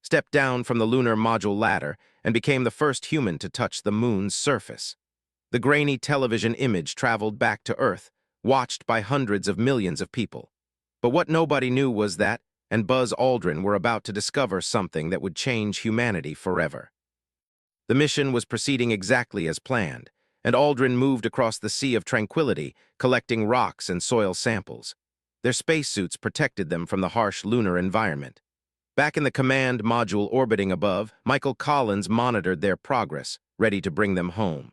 stepped down from the lunar module ladder and became the first human to touch the moon's surface. The grainy television image traveled back to Earth, watched by hundreds of millions of people. But what nobody knew was that, and Buzz Aldrin were about to discover something that would change humanity forever. The mission was proceeding exactly as planned, and Aldrin moved across the Sea of Tranquility, collecting rocks and soil samples. Their spacesuits protected them from the harsh lunar environment. Back in the command module orbiting above, Michael Collins monitored their progress, ready to bring them home.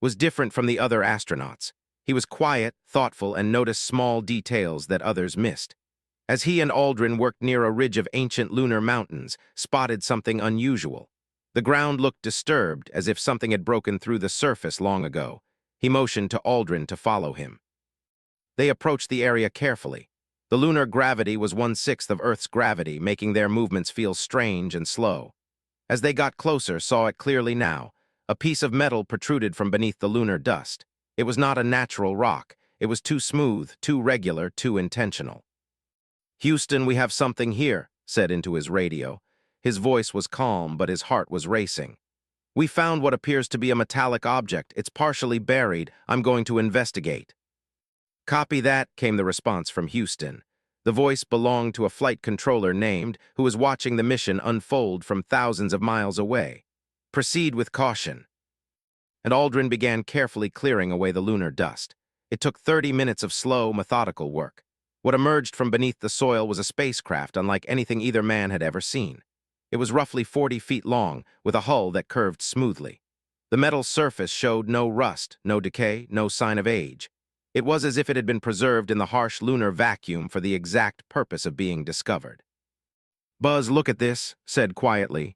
Was different from the other astronauts. He was quiet, thoughtful, and noticed small details that others missed. As he and Aldrin worked near a ridge of ancient lunar mountains, spotted something unusual. The ground looked disturbed, as if something had broken through the surface long ago. He motioned to Aldrin to follow him. They approached the area carefully. The lunar gravity was 1/6 of Earth's gravity, making their movements feel strange and slow. As they got closer, saw it clearly now. A piece of metal protruded from beneath the lunar dust. It was not a natural rock. It was too smooth, too regular, too intentional. "Houston, we have something here," said into his radio. His voice was calm, but his heart was racing. "We found what appears to be a metallic object. It's partially buried. I'm going to investigate." "Copy that," came the response from Houston. The voice belonged to a flight controller named, who was watching the mission unfold from thousands of miles away. "Proceed with caution." And Aldrin began carefully clearing away the lunar dust. It took 30 minutes of slow, methodical work. What emerged from beneath the soil was a spacecraft unlike anything either man had ever seen. It was roughly 40 feet long, with a hull that curved smoothly. The metal surface showed no rust, no decay, no sign of age. It was as if it had been preserved in the harsh lunar vacuum for the exact purpose of being discovered. "Buzz, look at this," said quietly.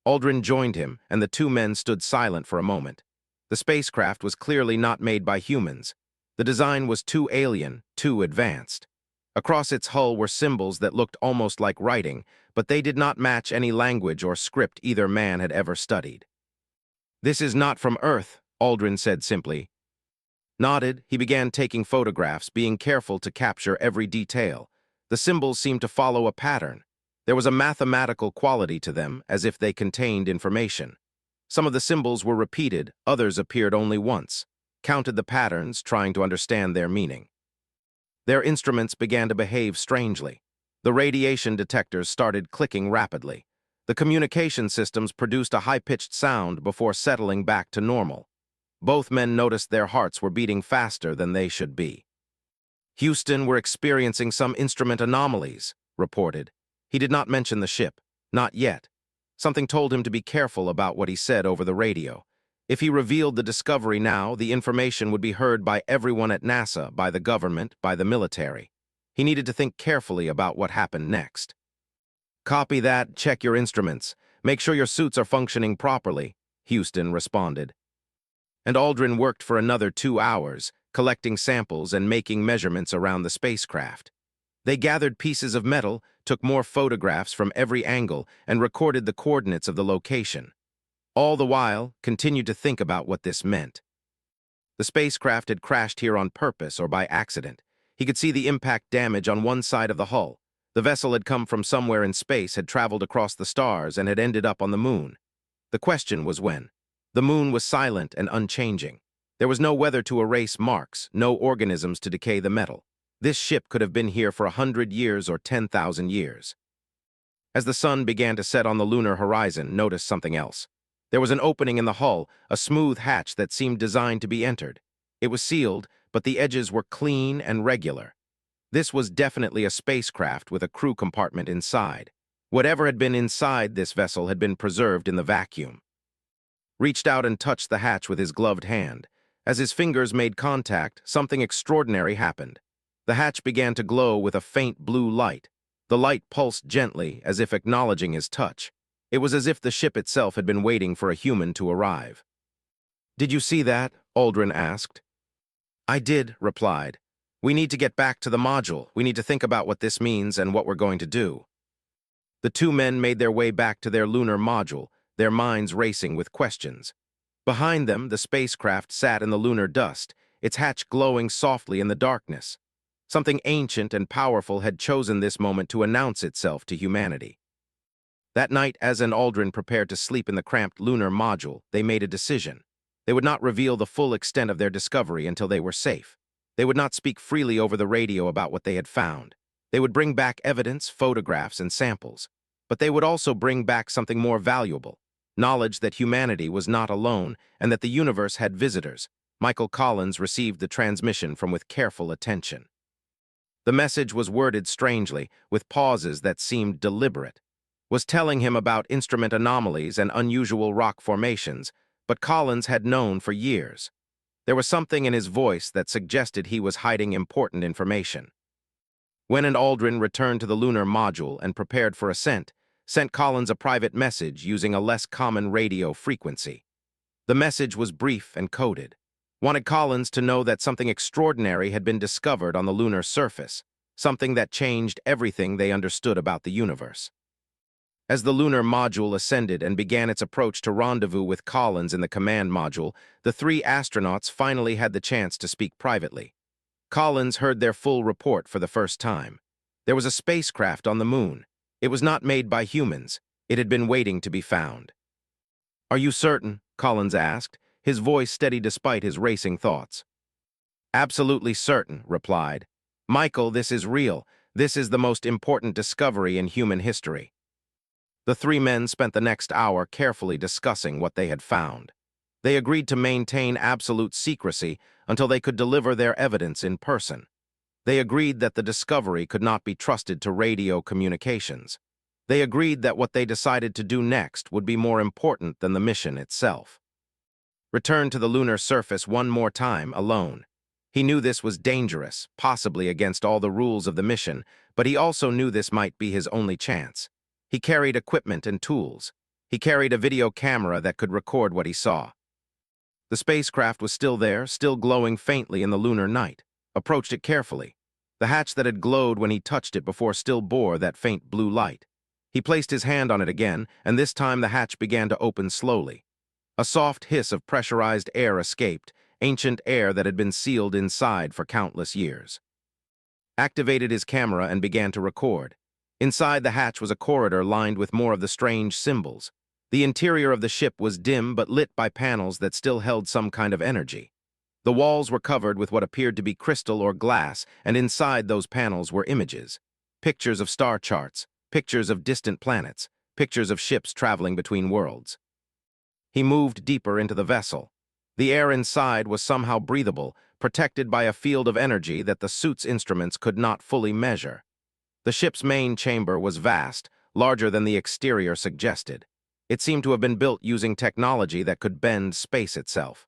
Aldrin joined him, and the two men stood silent for a moment. The spacecraft was clearly not made by humans. The design was too alien, too advanced. Across its hull were symbols that looked almost like writing, but they did not match any language or script either man had ever studied. "This is not from Earth," Aldrin said simply. Nodded, he began taking photographs, being careful to capture every detail. The symbols seemed to follow a pattern. There was a mathematical quality to them, as if they contained information. Some of the symbols were repeated, others appeared only once. Counted the patterns, trying to understand their meaning. Their instruments began to behave strangely. The radiation detectors started clicking rapidly. The communication systems produced a high-pitched sound before settling back to normal. Both men noticed their hearts were beating faster than they should be. "Houston, we're experiencing some instrument anomalies," reported. He did not mention the ship. Not yet. Something told him to be careful about what he said over the radio. If he revealed the discovery now, the information would be heard by everyone at NASA, by the government, by the military. He needed to think carefully about what happened next. "Copy that, check your instruments. Make sure your suits are functioning properly," Houston responded. And Aldrin worked for another 2 hours, collecting samples and making measurements around the spacecraft. They gathered pieces of metal, took more photographs from every angle, and recorded the coordinates of the location. All the while, continued to think about what this meant. The spacecraft had crashed here on purpose or by accident. He could see the impact damage on one side of the hull. The vessel had come from somewhere in space, had traveled across the stars, and had ended up on the moon. The question was when. The moon was silent and unchanging. There was no weather to erase marks, no organisms to decay the metal. This ship could have been here for 100 years or 10,000 years. As the sun began to set on the lunar horizon, noticed something else. There was an opening in the hull, a smooth hatch that seemed designed to be entered. It was sealed, but the edges were clean and regular. This was definitely a spacecraft with a crew compartment inside. Whatever had been inside this vessel had been preserved in the vacuum. Reached out and touched the hatch with his gloved hand. As his fingers made contact, something extraordinary happened. The hatch began to glow with a faint blue light. The light pulsed gently, as if acknowledging his touch. It was as if the ship itself had been waiting for a human to arrive. "Did you see that?" Aldrin asked. "I did," replied. "We need to get back to the module. We need to think about what this means and what we're going to do." The two men made their way back to their lunar module, their minds racing with questions. Behind them, the spacecraft sat in the lunar dust, its hatch glowing softly in the darkness. Something ancient and powerful had chosen this moment to announce itself to humanity. That night, as and Aldrin prepared to sleep in the cramped lunar module, they made a decision. They would not reveal the full extent of their discovery until they were safe. They would not speak freely over the radio about what they had found. They would bring back evidence, photographs, and samples. But they would also bring back something more valuable: knowledge that humanity was not alone and that the universe had visitors. Michael Collins received the transmission from with careful attention. The message was worded strangely, with pauses that seemed deliberate. Was telling him about instrument anomalies and unusual rock formations, but Collins had known for years. There was something in his voice that suggested he was hiding important information. When and Aldrin returned to the lunar module and prepared for ascent, sent Collins a private message using a less common radio frequency. The message was brief and coded. Wanted Collins to know that something extraordinary had been discovered on the lunar surface, something that changed everything they understood about the universe. As the lunar module ascended and began its approach to rendezvous with Collins in the command module, the three astronauts finally had the chance to speak privately. Collins heard their full report for the first time. There was a spacecraft on the moon. It was not made by humans. It had been waiting to be found. "Are you certain?" Collins asked, his voice steady despite his racing thoughts. "Absolutely certain," replied. "Michael, this is real. This is the most important discovery in human history." The three men spent the next hour carefully discussing what they had found. They agreed to maintain absolute secrecy until they could deliver their evidence in person. They agreed that the discovery could not be trusted to radio communications. They agreed that what they decided to do next would be more important than the mission itself. Return to the lunar surface one more time alone. He knew this was dangerous, possibly against all the rules of the mission, but he also knew this might be his only chance. He carried equipment and tools. He carried a video camera that could record what he saw. The spacecraft was still there, still glowing faintly in the lunar night. Approached it carefully. The hatch that had glowed when he touched it before still bore that faint blue light. He placed his hand on it again, and this time the hatch began to open slowly. A soft hiss of pressurized air escaped, ancient air that had been sealed inside for countless years. Activated his camera and began to record. Inside the hatch was a corridor lined with more of the strange symbols. The interior of the ship was dim but lit by panels that still held some kind of energy. The walls were covered with what appeared to be crystal or glass, and inside those panels were images. Pictures of star charts, pictures of distant planets, pictures of ships traveling between worlds. He moved deeper into the vessel. The air inside was somehow breathable, protected by a field of energy that the suit's instruments could not fully measure. The ship's main chamber was vast, larger than the exterior suggested. It seemed to have been built using technology that could bend space itself.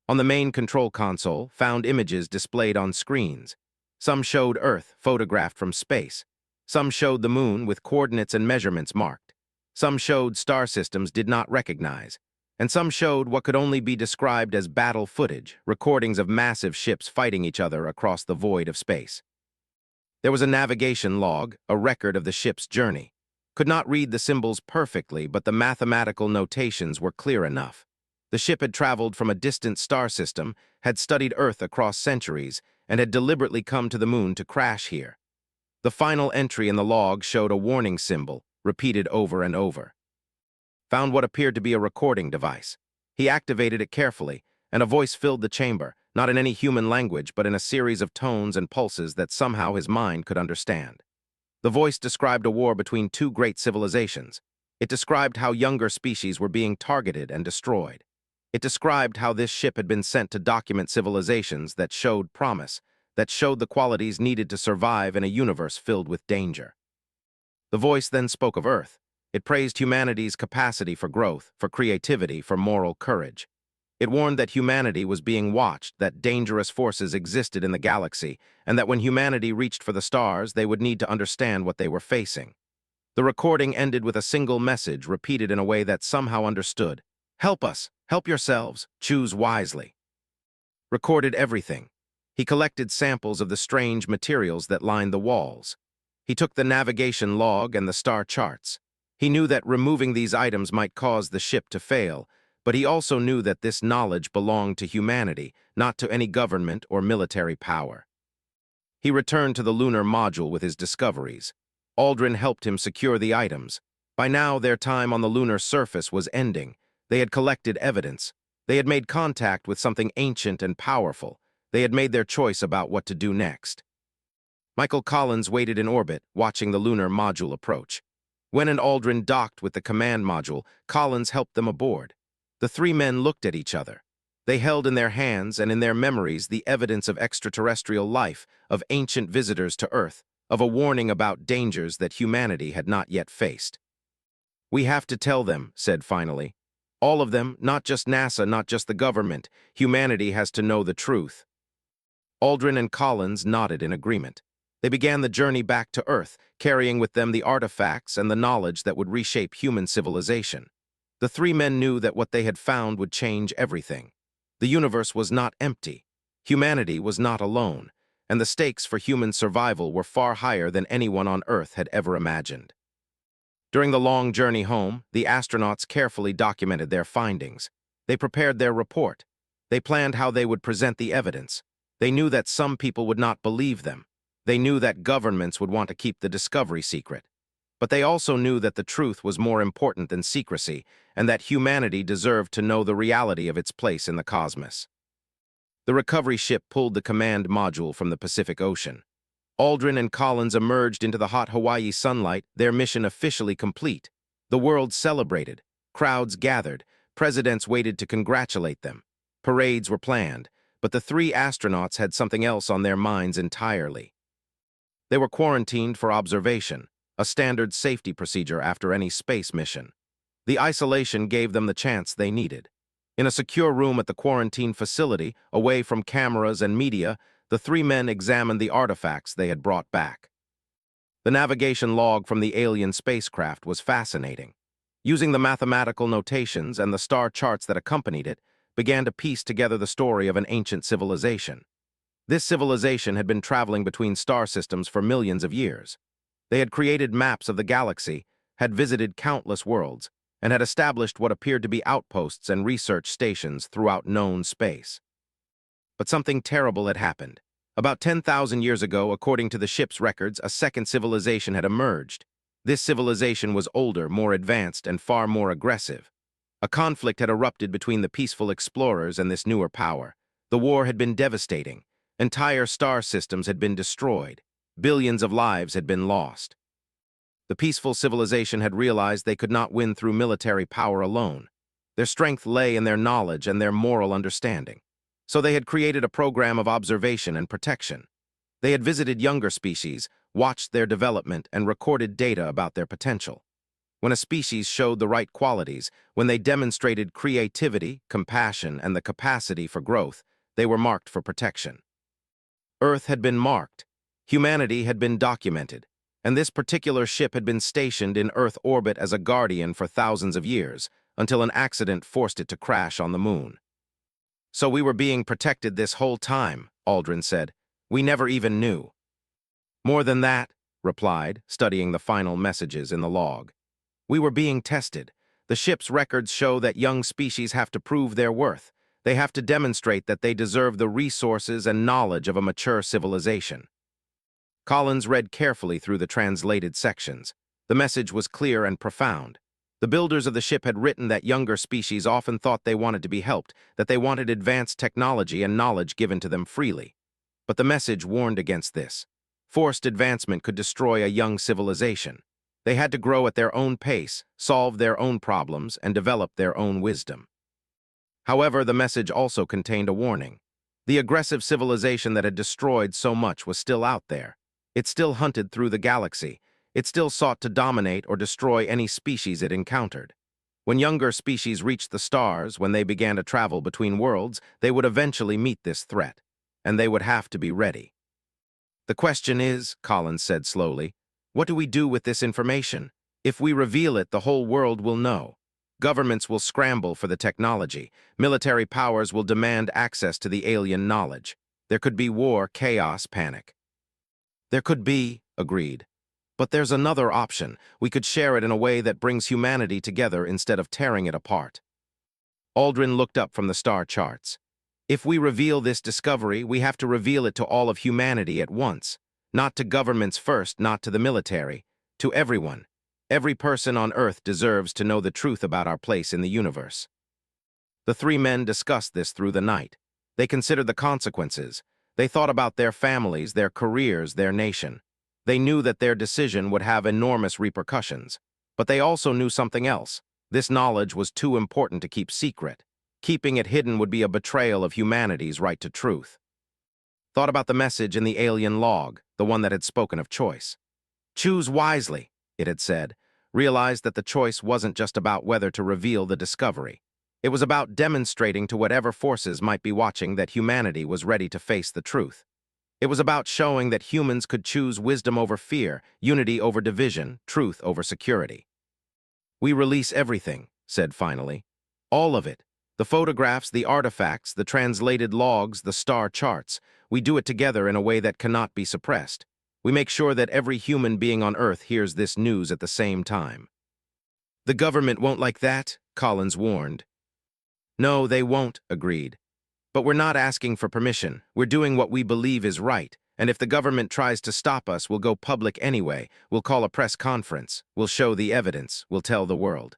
On the main control console, found images displayed on screens. Some showed Earth, photographed from space. Some showed the moon with coordinates and measurements marked. Some showed star systems did not recognize. And some showed what could only be described as battle footage, recordings of massive ships fighting each other across the void of space. There was a navigation log, a record of the ship's journey. Could not read the symbols perfectly, but the mathematical notations were clear enough. The ship had traveled from a distant star system, had studied Earth across centuries, and had deliberately come to the moon to crash here. The final entry in the log showed a warning symbol, repeated over and over. Found what appeared to be a recording device. He activated it carefully, and a voice filled the chamber, not in any human language, but in a series of tones and pulses that somehow his mind could understand. The voice described a war between two great civilizations. It described how younger species were being targeted and destroyed. It described how this ship had been sent to document civilizations that showed promise, that showed the qualities needed to survive in a universe filled with danger. The voice then spoke of Earth. It praised humanity's capacity for growth, for creativity, for moral courage. It warned that humanity was being watched, that dangerous forces existed in the galaxy, and that when humanity reached for the stars, they would need to understand what they were facing. The recording ended with a single message repeated in a way that somehow understood. "Help us, help yourselves, choose wisely." Recorded everything. He collected samples of the strange materials that lined the walls. He took the navigation log and the star charts. He knew that removing these items might cause the ship to fail, but he also knew that this knowledge belonged to humanity, not to any government or military power. He returned to the lunar module with his discoveries. Aldrin helped him secure the items. By now, their time on the lunar surface was ending. They had collected evidence. They had made contact with something ancient and powerful. They had made their choice about what to do next. Michael Collins waited in orbit, watching the lunar module approach. When and Aldrin docked with the command module, Collins helped them aboard. The three men looked at each other. They held in their hands and in their memories the evidence of extraterrestrial life, of ancient visitors to Earth, of a warning about dangers that humanity had not yet faced. "We have to tell them," said finally. "All of them, not just NASA, not just the government. Humanity has to know the truth." Aldrin and Collins nodded in agreement. They began the journey back to Earth, carrying with them the artifacts and the knowledge that would reshape human civilization. The three men knew that what they had found would change everything. The universe was not empty. Humanity was not alone, and the stakes for human survival were far higher than anyone on Earth had ever imagined. During the long journey home, the astronauts carefully documented their findings. They prepared their report. They planned how they would present the evidence. They knew that some people would not believe them. They knew that governments would want to keep the discovery secret. But they also knew that the truth was more important than secrecy, and that humanity deserved to know the reality of its place in the cosmos. The recovery ship pulled the command module from the Pacific Ocean. Aldrin and Collins emerged into the hot Hawaii sunlight, their mission officially complete. The world celebrated. Crowds gathered. Presidents waited to congratulate them. Parades were planned, but the three astronauts had something else on their minds entirely. They were quarantined for observation, a standard safety procedure after any space mission. The isolation gave them the chance they needed. In a secure room at the quarantine facility, away from cameras and media, the three men examined the artifacts they had brought back. The navigation log from the alien spacecraft was fascinating. Using the mathematical notations and the star charts that accompanied it, began to piece together the story of an ancient civilization. This civilization had been traveling between star systems for millions of years. They had created maps of the galaxy, had visited countless worlds, and had established what appeared to be outposts and research stations throughout known space. But something terrible had happened. About 10,000 years ago, according to the ship's records, a second civilization had emerged. This civilization was older, more advanced, and far more aggressive. A conflict had erupted between the peaceful explorers and this newer power. The war had been devastating. Entire star systems had been destroyed. Billions of lives had been lost. The peaceful civilization had realized they could not win through military power alone. Their strength lay in their knowledge and their moral understanding. So they had created a program of observation and protection. They had visited younger species, watched their development, and recorded data about their potential. When a species showed the right qualities, when they demonstrated creativity, compassion, and the capacity for growth, they were marked for protection. Earth had been marked. Humanity had been documented. And this particular ship had been stationed in Earth orbit as a guardian for thousands of years, until an accident forced it to crash on the moon. "So we were being protected this whole time," Aldrin said. "We never even knew." "More than that," replied, studying the final messages in the log. "We were being tested. The ship's records show that young species have to prove their worth. They have to demonstrate that they deserve the resources and knowledge of a mature civilization." Collins read carefully through the translated sections. The message was clear and profound. The builders of the ship had written that younger species often thought they wanted to be helped, that they wanted advanced technology and knowledge given to them freely. But the message warned against this. Forced advancement could destroy a young civilization. They had to grow at their own pace, solve their own problems, and develop their own wisdom. However, the message also contained a warning. The aggressive civilization that had destroyed so much was still out there. It still hunted through the galaxy. It still sought to dominate or destroy any species it encountered. When younger species reached the stars, when they began to travel between worlds, they would eventually meet this threat, and they would have to be ready. "The question is," Collins said slowly, "what do we do with this information? If we reveal it, the whole world will know. Governments will scramble for the technology. Military powers will demand access to the alien knowledge. There could be war, chaos, panic." "There could be," agreed. "But there's another option. We could share it in a way that brings humanity together instead of tearing it apart." Aldrin looked up from the star charts. "If we reveal this discovery, we have to reveal it to all of humanity at once. Not to governments first, not to the military. To everyone. Every person on Earth deserves to know the truth about our place in the universe. The three men discussed this through the night. They considered the consequences. They thought about their families, their careers, their nation. They knew that their decision would have enormous repercussions. But they also knew something else. This knowledge was too important to keep secret. Keeping it hidden would be a betrayal of humanity's right to truth. Thought about the message in the alien log, the one that had spoken of choice. Choose wisely, it had said. Realized that the choice wasn't just about whether to reveal the discovery. It was about demonstrating to whatever forces might be watching that humanity was ready to face the truth. It was about showing that humans could choose wisdom over fear, unity over division, truth over security. We release everything, said finally. All of it. The photographs, the artifacts, the translated logs, the star charts. We do it together in a way that cannot be suppressed. We make sure that every human being on Earth hears this news at the same time. The government won't like that, Collins warned. No, they won't, agreed. But we're not asking for permission. We're doing what we believe is right. And if the government tries to stop us, we'll go public anyway. We'll call a press conference. We'll show the evidence. We'll tell the world.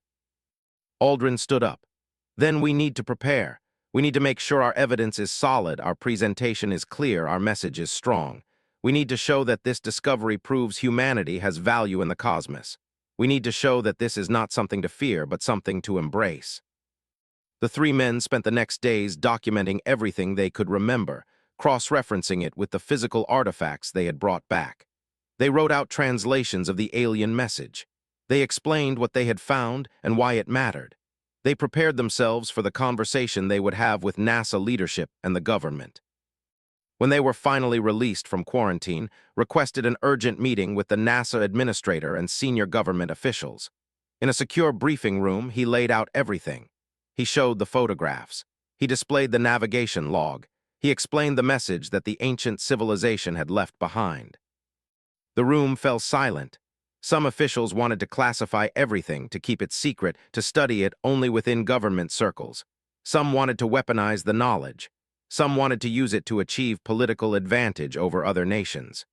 Aldrin stood up. Then we need to prepare. We need to make sure our evidence is solid, our presentation is clear, our message is strong. We need to show that this discovery proves humanity has value in the cosmos. We need to show that this is not something to fear, but something to embrace. The three men spent the next days documenting everything they could remember, cross-referencing it with the physical artifacts they had brought back. They wrote out translations of the alien message. They explained what they had found and why it mattered. They prepared themselves for the conversation they would have with NASA leadership and the government. When they were finally released from quarantine, requested an urgent meeting with the NASA administrator and senior government officials. In a secure briefing room, he laid out everything. He showed the photographs. He displayed the navigation log. He explained the message that the ancient civilization had left behind. The room fell silent. Some officials wanted to classify everything, to keep it secret, to study it only within government circles. Some wanted to weaponize the knowledge. Some wanted to use it to achieve political advantage over other nations.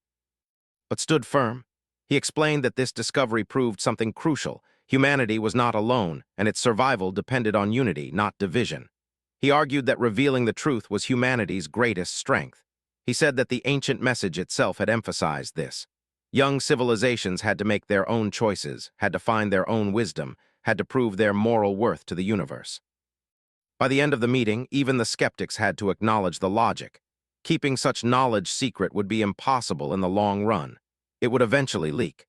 But stood firm. He explained that this discovery proved something crucial. Humanity was not alone, and its survival depended on unity, not division. He argued that revealing the truth was humanity's greatest strength. He said that the ancient message itself had emphasized this. Young civilizations had to make their own choices, had to find their own wisdom, had to prove their moral worth to the universe. By the end of the meeting, even the skeptics had to acknowledge the logic. Keeping such knowledge secret would be impossible in the long run. It would eventually leak.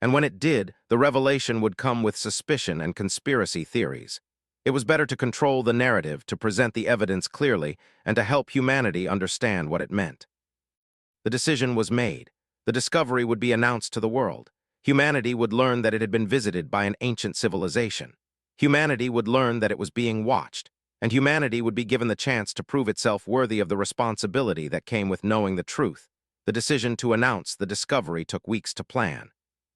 And when it did, the revelation would come with suspicion and conspiracy theories. It was better to control the narrative, to present the evidence clearly, and to help humanity understand what it meant. The decision was made. The discovery would be announced to the world. Humanity would learn that it had been visited by an ancient civilization. Humanity would learn that it was being watched. And humanity would be given the chance to prove itself worthy of the responsibility that came with knowing the truth. The decision to announce the discovery took weeks to plan.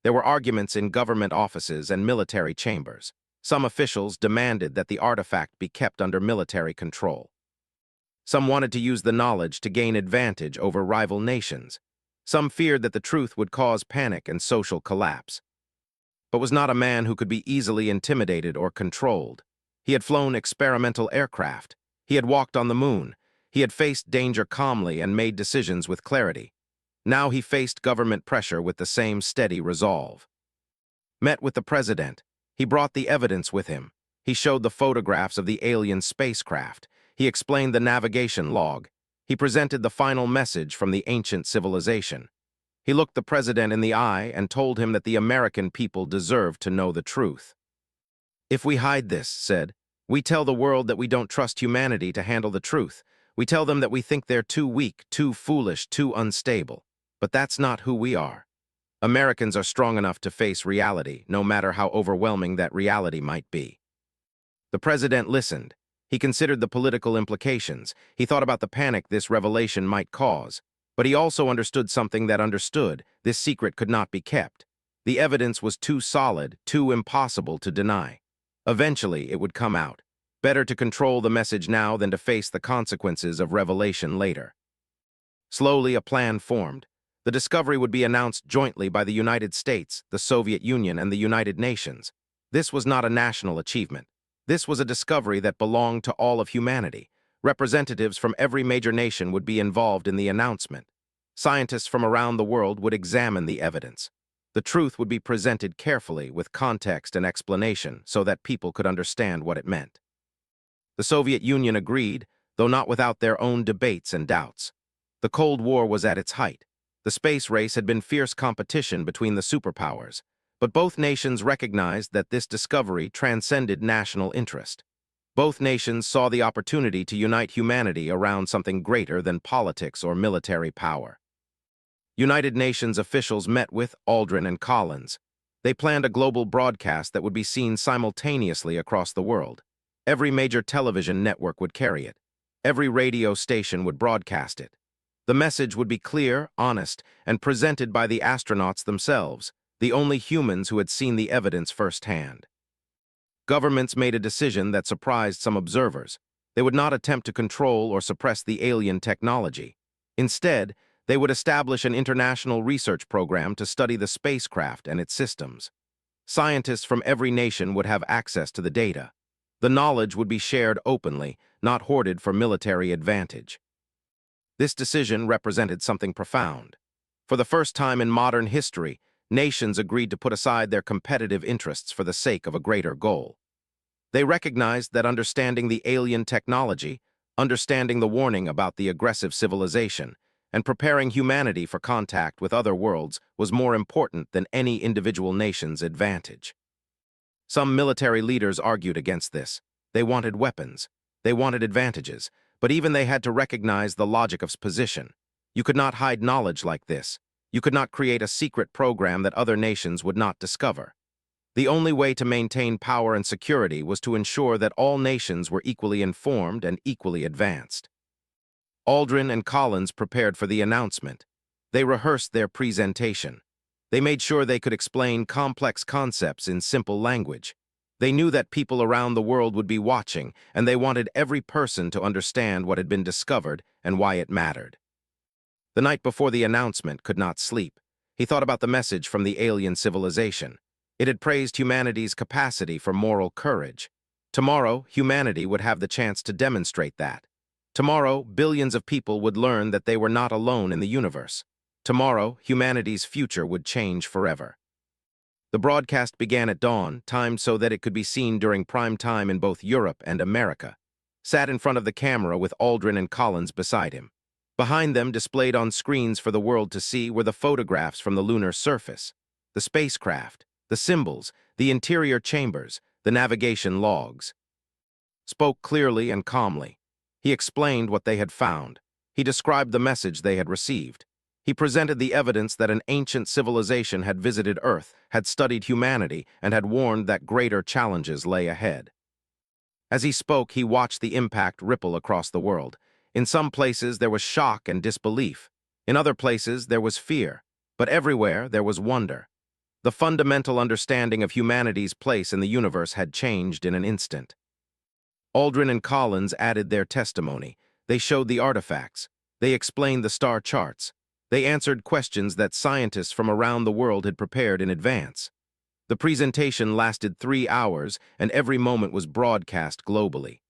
There were arguments in government offices and military chambers. Some officials demanded that the artifact be kept under military control. Some wanted to use the knowledge to gain advantage over rival nations. Some feared that the truth would cause panic and social collapse. But was not a man who could be easily intimidated or controlled. He had flown experimental aircraft. He had walked on the moon. He had faced danger calmly and made decisions with clarity. Now he faced government pressure with the same steady resolve. Met with the president. He brought the evidence with him. He showed the photographs of the alien spacecraft. He explained the navigation log. He presented the final message from the ancient civilization. He looked the president in the eye and told him that the American people deserved to know the truth. If we hide this, said, we tell the world that we don't trust humanity to handle the truth. We tell them that we think they're too weak, too foolish, too unstable. But that's not who we are. Americans are strong enough to face reality, no matter how overwhelming that reality might be. The president listened. He considered the political implications. He thought about the panic this revelation might cause. But he also understood something that understood. This secret could not be kept. The evidence was too solid, too impossible to deny. Eventually, it would come out. Better to control the message now than to face the consequences of revelation later. Slowly, a plan formed. The discovery would be announced jointly by the United States, the Soviet Union, and the United Nations. This was not a national achievement. This was a discovery that belonged to all of humanity. Representatives from every major nation would be involved in the announcement. Scientists from around the world would examine the evidence. The truth would be presented carefully with context and explanation so that people could understand what it meant. The Soviet Union agreed, though not without their own debates and doubts. The Cold War was at its height. The space race had been fierce competition between the superpowers, but both nations recognized that this discovery transcended national interest. Both nations saw the opportunity to unite humanity around something greater than politics or military power. United Nations officials met with Aldrin and Collins. They planned a global broadcast that would be seen simultaneously across the world. Every major television network would carry it. Every radio station would broadcast it. The message would be clear, honest, and presented by the astronauts themselves, the only humans who had seen the evidence firsthand. Governments made a decision that surprised some observers. They would not attempt to control or suppress the alien technology. Instead, they would establish an international research program to study the spacecraft and its systems. Scientists from every nation would have access to the data. The knowledge would be shared openly, not hoarded for military advantage. This decision represented something profound. For the first time in modern history, nations agreed to put aside their competitive interests for the sake of a greater goal. They recognized that understanding the alien technology, understanding the warning about the aggressive civilization, and preparing humanity for contact with other worlds was more important than any individual nation's advantage. Some military leaders argued against this. They wanted weapons. They wanted advantages. But even they had to recognize the logic of its position. You could not hide knowledge like this. You could not create a secret program that other nations would not discover. The only way to maintain power and security was to ensure that all nations were equally informed and equally advanced. Aldrin and Collins prepared for the announcement. They rehearsed their presentation. They made sure they could explain complex concepts in simple language. They knew that people around the world would be watching, and they wanted every person to understand what had been discovered and why it mattered. The night before the announcement could not sleep. He thought about the message from the alien civilization. It had praised humanity's capacity for moral courage. Tomorrow, humanity would have the chance to demonstrate that. Tomorrow, billions of people would learn that they were not alone in the universe. Tomorrow, humanity's future would change forever. The broadcast began at dawn, timed so that it could be seen during prime time in both Europe and America. Sat in front of the camera with Aldrin and Collins beside him. Behind them, displayed on screens for the world to see, were the photographs from the lunar surface, the spacecraft, the symbols, the interior chambers, the navigation logs. Spoke clearly and calmly. He explained what they had found. He described the message they had received. He presented the evidence that an ancient civilization had visited Earth, had studied humanity, and had warned that greater challenges lay ahead. As he spoke, he watched the impact ripple across the world. In some places, there was shock and disbelief. In other places, there was fear. But everywhere, there was wonder. The fundamental understanding of humanity's place in the universe had changed in an instant. Aldrin and Collins added their testimony. They showed the artifacts. They explained the star charts. They answered questions that scientists from around the world had prepared in advance. The presentation lasted 3 hours, and every moment was broadcast globally.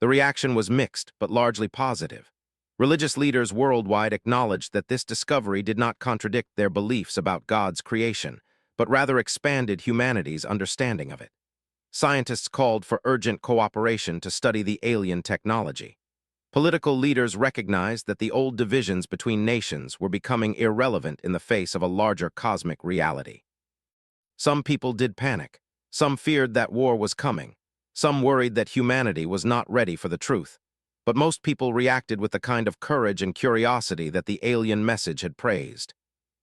The reaction was mixed, but largely positive. Religious leaders worldwide acknowledged that this discovery did not contradict their beliefs about God's creation, but rather expanded humanity's understanding of it. Scientists called for urgent cooperation to study the alien technology. Political leaders recognized that the old divisions between nations were becoming irrelevant in the face of a larger cosmic reality. Some people did panic. Some feared that war was coming. Some worried that humanity was not ready for the truth. But most people reacted with the kind of courage and curiosity that the alien message had praised.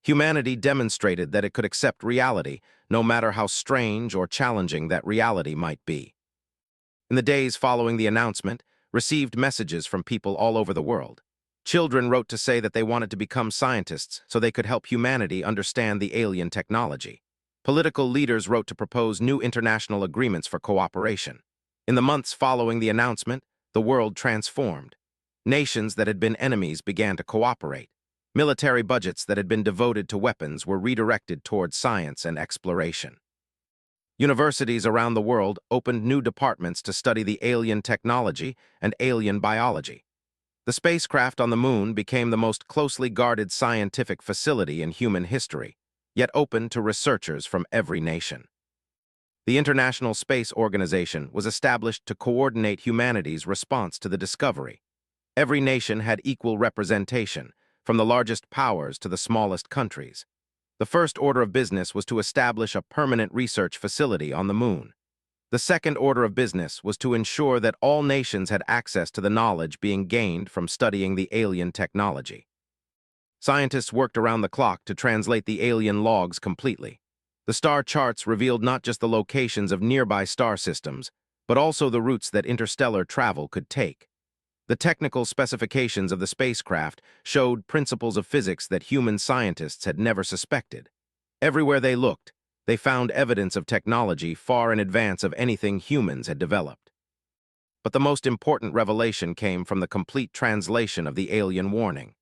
Humanity demonstrated that it could accept reality, no matter how strange or challenging that reality might be. In the days following the announcement, received messages from people all over the world. Children wrote to say that they wanted to become scientists so they could help humanity understand the alien technology. Political leaders wrote to propose new international agreements for cooperation. In the months following the announcement, the world transformed. Nations that had been enemies began to cooperate. Military budgets that had been devoted to weapons were redirected toward science and exploration. Universities around the world opened new departments to study the alien technology and alien biology. The spacecraft on the moon became the most closely guarded scientific facility in human history, yet open to researchers from every nation. The International Space Organization was established to coordinate humanity's response to the discovery. Every nation had equal representation, from the largest powers to the smallest countries. The first order of business was to establish a permanent research facility on the moon. The second order of business was to ensure that all nations had access to the knowledge being gained from studying the alien technology. Scientists worked around the clock to translate the alien logs completely. The star charts revealed not just the locations of nearby star systems, but also the routes that interstellar travel could take. The technical specifications of the spacecraft showed principles of physics that human scientists had never suspected. Everywhere they looked, they found evidence of technology far in advance of anything humans had developed. But the most important revelation came from the complete translation of the alien warning.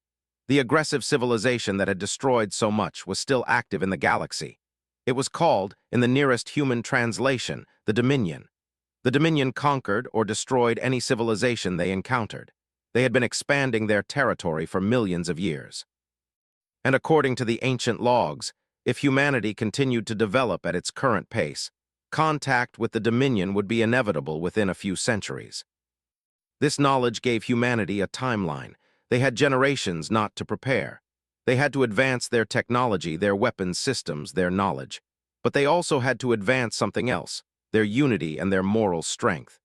The aggressive civilization that had destroyed so much was still active in the galaxy. It was called, in the nearest human translation, the Dominion. The Dominion conquered or destroyed any civilization they encountered. They had been expanding their territory for millions of years. And according to the ancient logs, if humanity continued to develop at its current pace, contact with the Dominion would be inevitable within a few centuries. This knowledge gave humanity a timeline. They had generations not to prepare. They had to advance their technology, their weapons systems, their knowledge. But they also had to advance something else, their unity and their moral strength.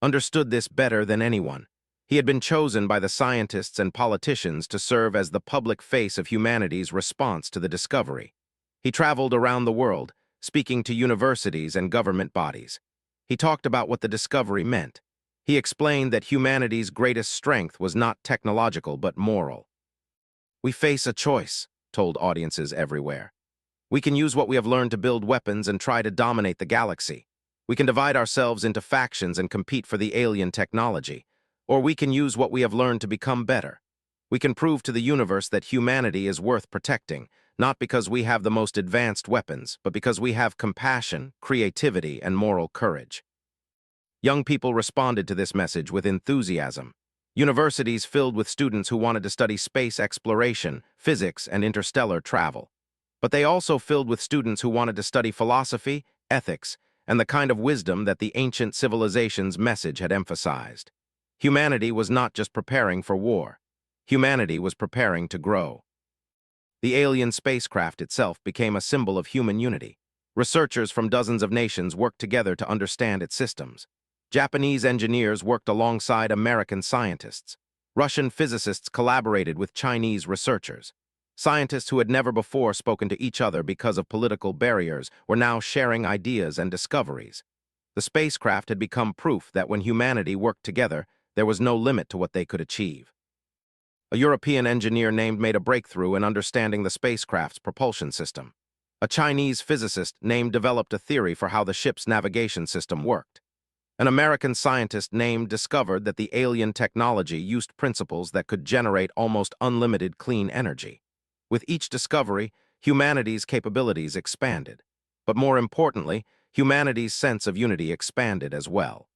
Understood this better than anyone. He had been chosen by the scientists and politicians to serve as the public face of humanity's response to the discovery. He traveled around the world, speaking to universities and government bodies. He talked about what the discovery meant. He explained that humanity's greatest strength was not technological but moral. "We face a choice," told audiences everywhere. "We can use what we have learned to build weapons and try to dominate the galaxy. We can divide ourselves into factions and compete for the alien technology. Or we can use what we have learned to become better. We can prove to the universe that humanity is worth protecting, not because we have the most advanced weapons, but because we have compassion, creativity, and moral courage." Young people responded to this message with enthusiasm. Universities filled with students who wanted to study space exploration, physics, and interstellar travel. But they also filled with students who wanted to study philosophy, ethics, and the kind of wisdom that the ancient civilization's message had emphasized. Humanity was not just preparing for war. Humanity was preparing to grow. The alien spacecraft itself became a symbol of human unity. Researchers from dozens of nations worked together to understand its systems. Japanese engineers worked alongside American scientists. Russian physicists collaborated with Chinese researchers. Scientists who had never before spoken to each other because of political barriers were now sharing ideas and discoveries. The spacecraft had become proof that when humanity worked together, there was no limit to what they could achieve. A European engineer made a breakthrough in understanding the spacecraft's propulsion system. A Chinese physicist developed a theory for how the ship's navigation system worked. An American scientist discovered that the alien technology used principles that could generate almost unlimited clean energy. With each discovery, humanity's capabilities expanded. But more importantly, humanity's sense of unity expanded as well.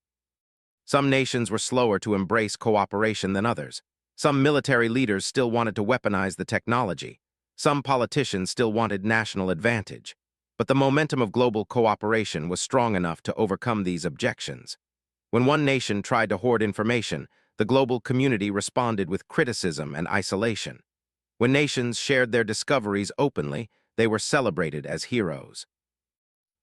Some nations were slower to embrace cooperation than others. Some military leaders still wanted to weaponize the technology. Some politicians still wanted national advantage. But the momentum of global cooperation was strong enough to overcome these objections. When one nation tried to hoard information, the global community responded with criticism and isolation. When nations shared their discoveries openly, they were celebrated as heroes.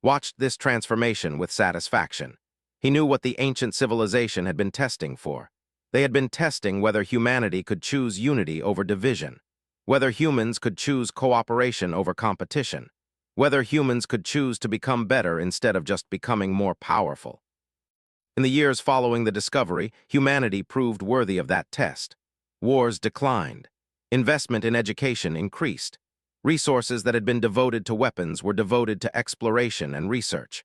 Watched this transformation with satisfaction. He knew what the ancient civilization had been testing for. They had been testing whether humanity could choose unity over division, whether humans could choose cooperation over competition, whether humans could choose to become better instead of just becoming more powerful. In the years following the discovery, humanity proved worthy of that test. Wars declined. Investment in education increased. Resources that had been devoted to weapons were devoted to exploration and research.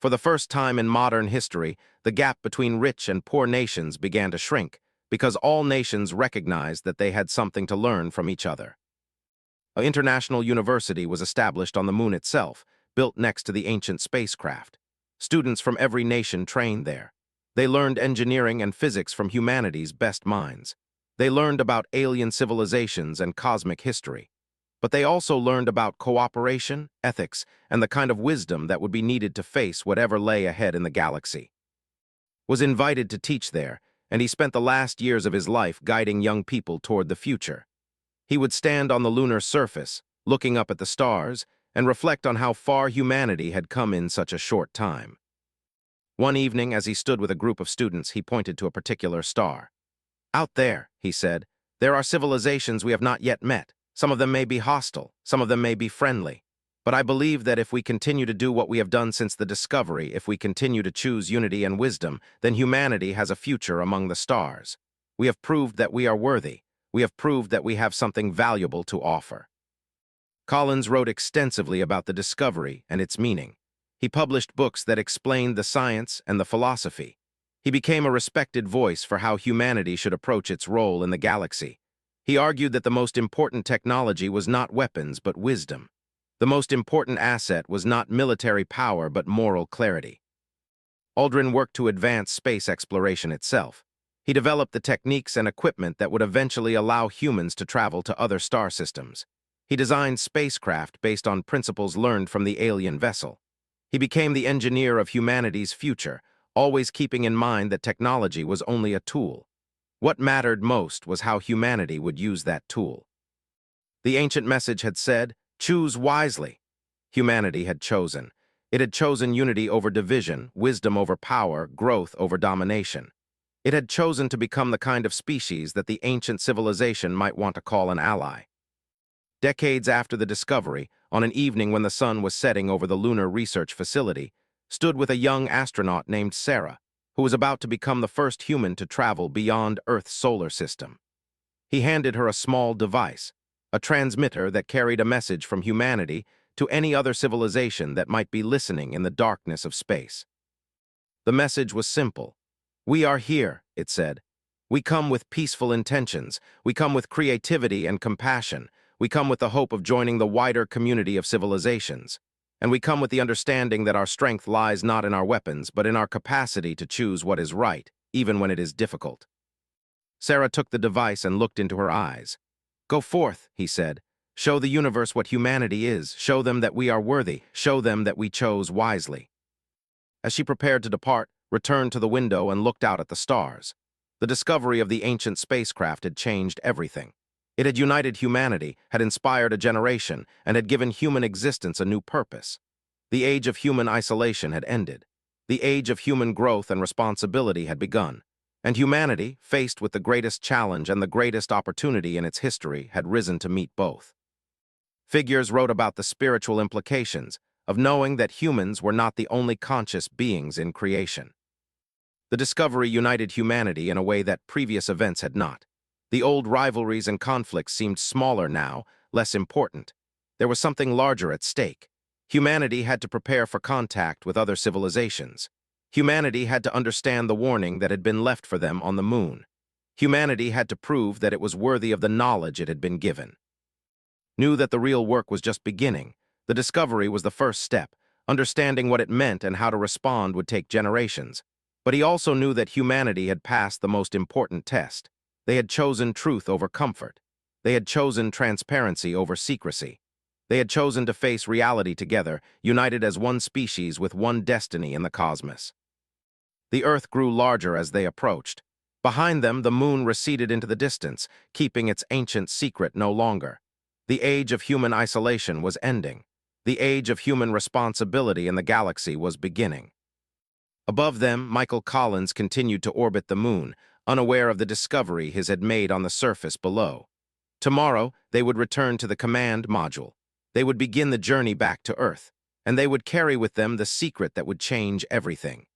For the first time in modern history, the gap between rich and poor nations began to shrink, because all nations recognized that they had something to learn from each other. An international university was established on the moon itself, built next to the ancient spacecraft. Students from every nation trained there. They learned engineering and physics from humanity's best minds. They learned about alien civilizations and cosmic history. But they also learned about cooperation, ethics, and the kind of wisdom that would be needed to face whatever lay ahead in the galaxy. Was invited to teach there, and he spent the last years of his life guiding young people toward the future. He would stand on the lunar surface, looking up at the stars, and reflect on how far humanity had come in such a short time. One evening, as he stood with a group of students, he pointed to a particular star. "Out there," he said, "there are civilizations we have not yet met. Some of them may be hostile, some of them may be friendly. But I believe that if we continue to do what we have done since the discovery, if we continue to choose unity and wisdom, then humanity has a future among the stars. We have proved that we are worthy. We have proved that we have something valuable to offer." Collins wrote extensively about the discovery and its meaning. He published books that explained the science and the philosophy. He became a respected voice for how humanity should approach its role in the galaxy. He argued that the most important technology was not weapons but wisdom. The most important asset was not military power but moral clarity. Aldrin worked to advance space exploration itself. He developed the techniques and equipment that would eventually allow humans to travel to other star systems. He designed spacecraft based on principles learned from the alien vessel. He became the engineer of humanity's future, always keeping in mind that technology was only a tool. What mattered most was how humanity would use that tool. The ancient message had said, "Choose wisely." Humanity had chosen. It had chosen unity over division, wisdom over power, growth over domination. It had chosen to become the kind of species that the ancient civilization might want to call an ally. Decades after the discovery, on an evening when the sun was setting over the lunar research facility, stood with a young astronaut named Sarah, who was about to become the first human to travel beyond Earth's solar system. He handed her a small device, a transmitter that carried a message from humanity to any other civilization that might be listening in the darkness of space. The message was simple. "We are here," it said. "We come with peaceful intentions. We come with creativity and compassion. We come with the hope of joining the wider community of civilizations. And we come with the understanding that our strength lies not in our weapons, but in our capacity to choose what is right, even when it is difficult." Sarah took the device and looked into her eyes. "Go forth," he said. "Show the universe what humanity is. Show them that we are worthy. Show them that we chose wisely." As she prepared to depart, returned to the window and looked out at the stars. The discovery of the ancient spacecraft had changed everything. It had united humanity, had inspired a generation, and had given human existence a new purpose. The age of human isolation had ended. The age of human growth and responsibility had begun. And humanity, faced with the greatest challenge and the greatest opportunity in its history, had risen to meet both. Figures wrote about the spiritual implications of knowing that humans were not the only conscious beings in creation. The discovery united humanity in a way that previous events had not. The old rivalries and conflicts seemed smaller now, less important. There was something larger at stake. Humanity had to prepare for contact with other civilizations. Humanity had to understand the warning that had been left for them on the moon. Humanity had to prove that it was worthy of the knowledge it had been given. Knew that the real work was just beginning. The discovery was the first step. Understanding what it meant and how to respond would take generations. But he also knew that humanity had passed the most important test. They had chosen truth over comfort. They had chosen transparency over secrecy. They had chosen to face reality together, united as one species with one destiny in the cosmos. The Earth grew larger as they approached. Behind them, the moon receded into the distance, keeping its ancient secret no longer. The age of human isolation was ending. The age of human responsibility in the galaxy was beginning. Above them, Michael Collins continued to orbit the moon, unaware of the discovery his had made on the surface below. Tomorrow, they would return to the command module. They would begin the journey back to Earth, and they would carry with them the secret that would change everything.